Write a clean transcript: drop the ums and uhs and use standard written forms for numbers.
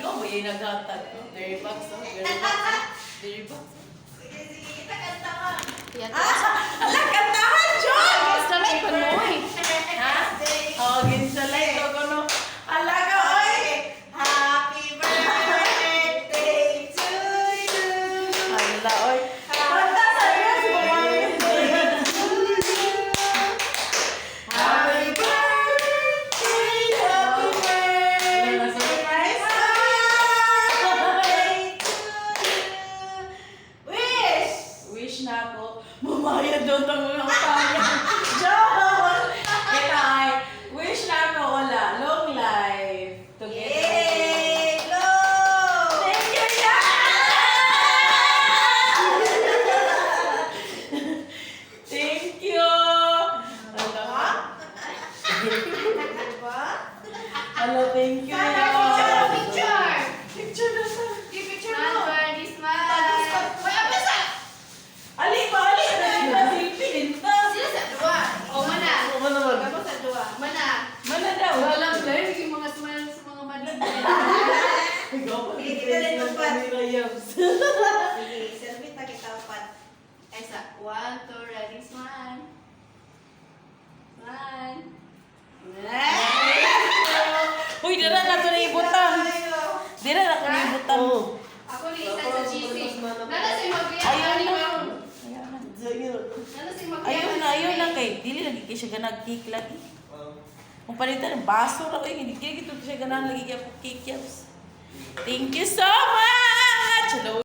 ikaw ba yung naghatag? Very box, oh. Very box, oh. Very box. Sige, kita kanta ka. Ala, kantahan, John! Basta lang panoy. Ha? Oh, ginsalay. Ito ko, no? Ala ka, oy! Happy birthday to you. Ala, oy. Kanta sa'yo, si Mama. Happy birthday, happy birthday, my birthday to you. Wish! Wish na ako. Mamayad doon ang mga utang. John! Kita ay, wish na ako, wala. Long life. Together. Yay! Go! Thank you, John! Thank you! Diba? Diba? Hello, thank you, Picture, John. picture! Picture na sa... Yung picture mo! This man. May abasa! Ali ba? Ali! Silpin ta. Sila sa dua. O, mana. Ano naman? Kamu sa dua. Mana. Mana daw? Walang live yung mga smile sa mga manid. Sige, kita din upat. Yams. Sige, selfie ta kita upat. Esa. 1, 2, ready, smile. Smile. Uy, dira na ito na ibutang. Dira na ito na ibutang. Ako ni isa sa GC. Nana sa magbiyak. Ayun na. Nana sa magbiyak. Ayun na kay. Dili lagi kay siya ganag-cake lagi. Kung palitan ng baso ra kay hindi kaya gito siya ganang lagi kay cake yams. Thank you so much. Hello.